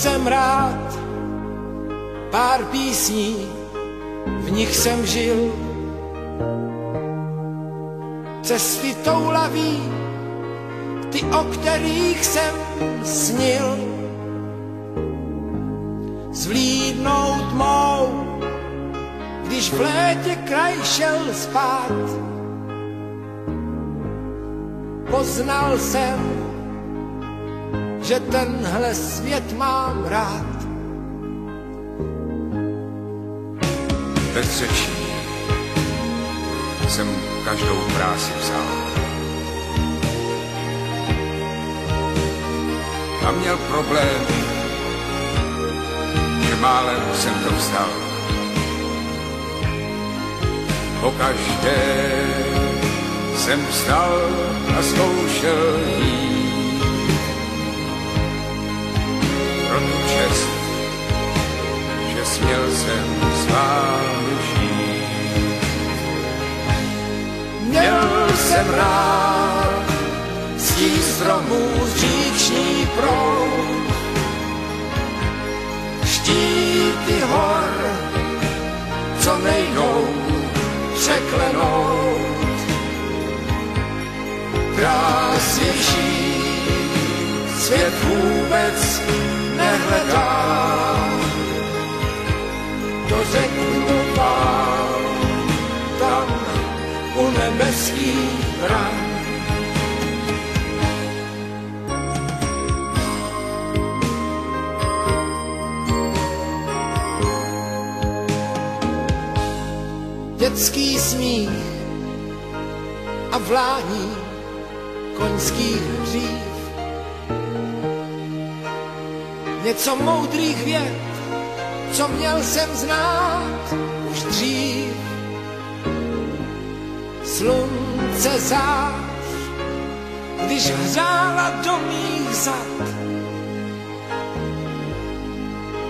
jsem rád, pár písní, v nich jsem žil. Cesty toulaví, ty, o kterých jsem snil. Zvlídnou tmou, když v létě kraj šel spát. Poznal jsem, že tenhle svět mám rád. Bez řečí jsem každou práci vzal. A měl problém, že málem jsem to vzdal. Pokaždé jsem vstal a zkoušel jít pro tu čest, že směl jsem s vámi žít. Měl jsem rád stí stromů říční proud, štíty hor, co nejdou překlenout. Krásnější svět vůbec nehledám. To řeknu vám tam u nebeských bran. Dětský smích a vlání koňských hřív. Něco moudrých vět, co měl jsem znát už dřív. Slunce zář, když hřála do mých zad.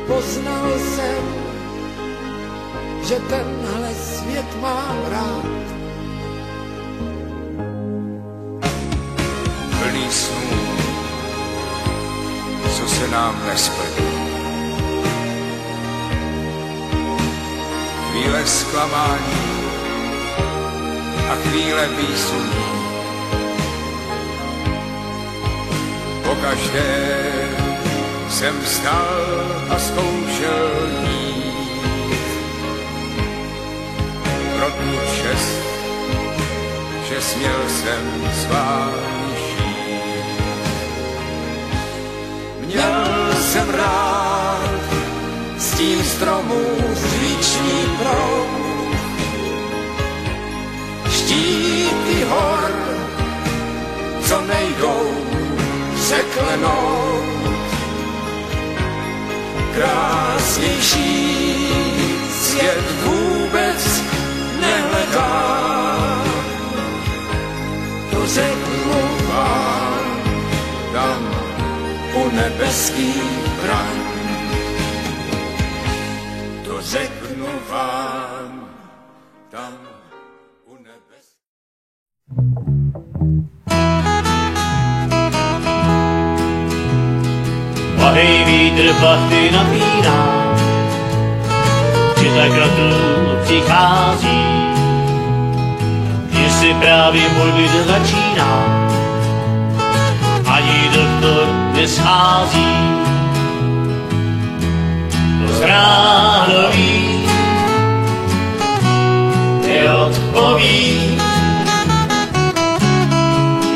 Poznal jsem, že tenhle svět mám rád. Plný snů, co se nám nesplní. Chvíle zklamání a chvíle výsluní. Pokaždé jsem vstal a zkoušel jít pro tu čest, že směl jsem s vámi žít. Měl jsem rád stín stromů říční proud, štíty hor, co nejdou překlenout. Krásnější svět vůbec nehledám. To řeknu vám tam u nebeských bran. To řeknu vám tam u nebeských. Pahej vítr plachty napírá, že tak ratu přichází, že si právě můj byt začíná, ani doktor neschází. To z ráno ví, neodpoví,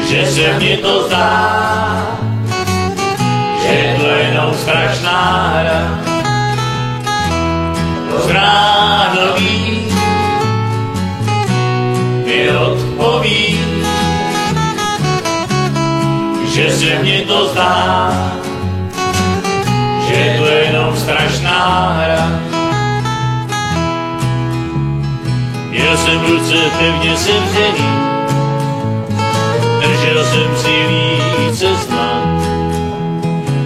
že se mně to zdá, že je to jenom strašná hra. To z ráno ví, neodpoví, že se mně to zdá, že je to jenom strašná hra. Měl jsem ruce pevně sevřený, držel jsem si více snad.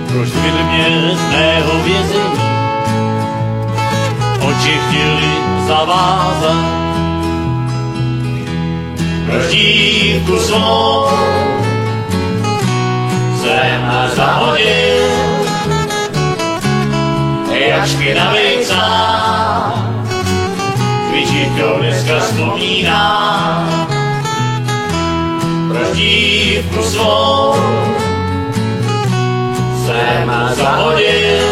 Proč vyvedl mě z mého vězení? Oči chtěli zavázat. Proč dívku svou jsem zahodil? jak špinavej cár. Vyčítkou dneska vzpomínám, prožívku svou jsem zahodil,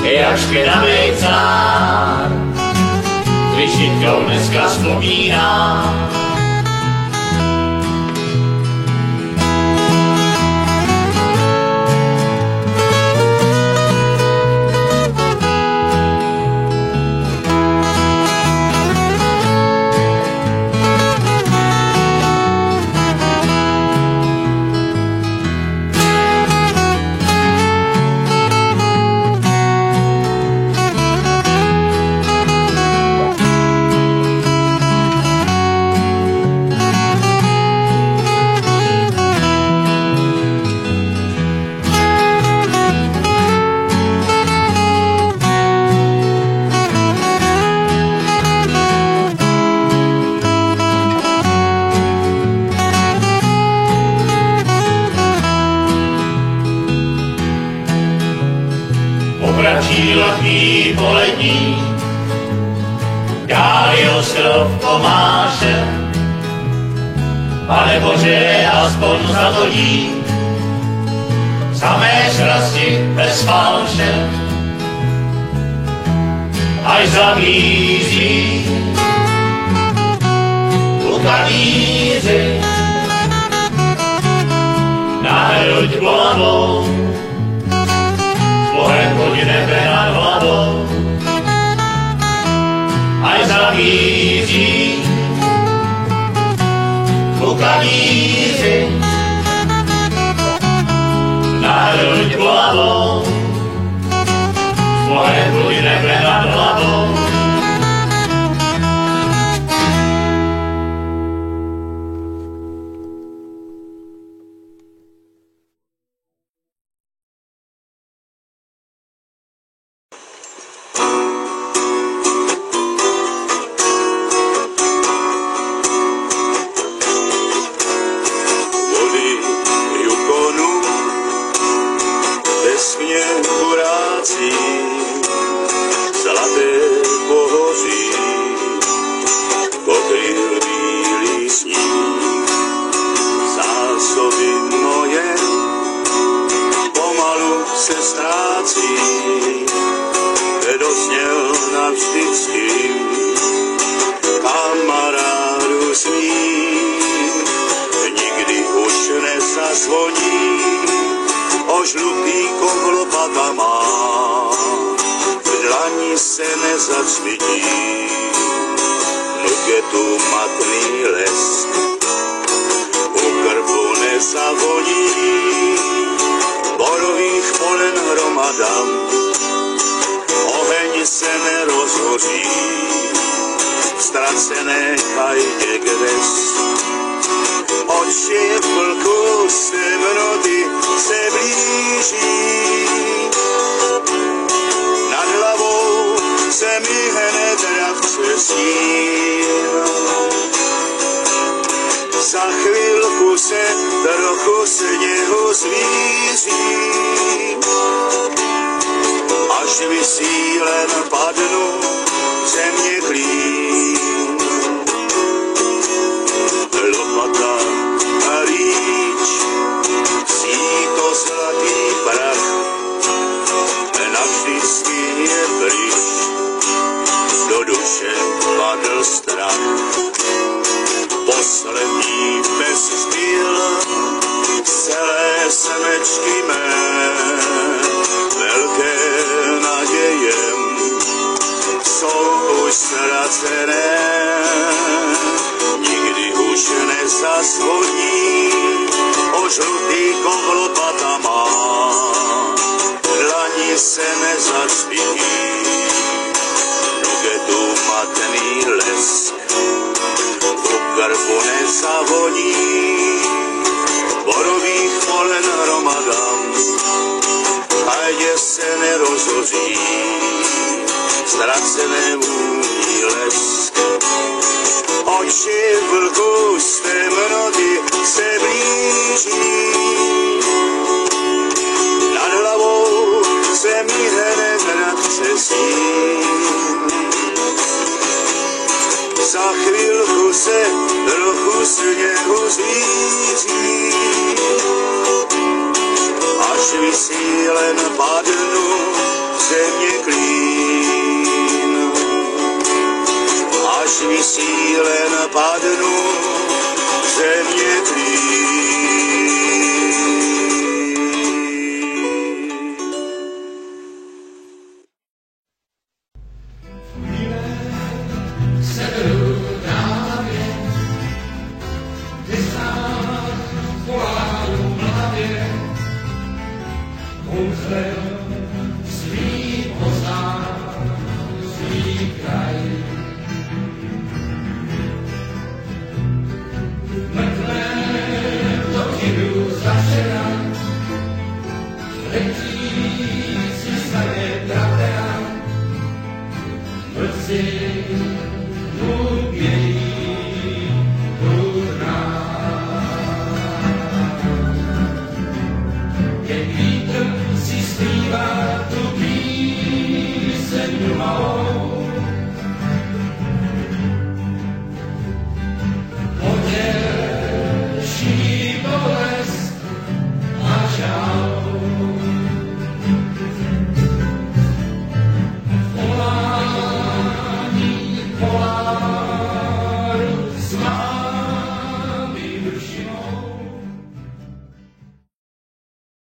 jak špinavej cár. Vyčítkou dneska vzpomínám. Lotný polední, káli ostrov Tomáše. Pane Bože, aspoň za to dík, samé šrasti bez falše. Až zamíří u kaníři na hruď bolavou, Bohem chodí nebe nad hlavou, aj zamíří ku kaníři na hruď hlavou, Bohem chodí nebe nad hlavou. Nad hlavou se za chvíľku se trochu sněhu zvíří, až vysílen padnu země klín, až vysílen padnu země klín. Letí si sa je bratera,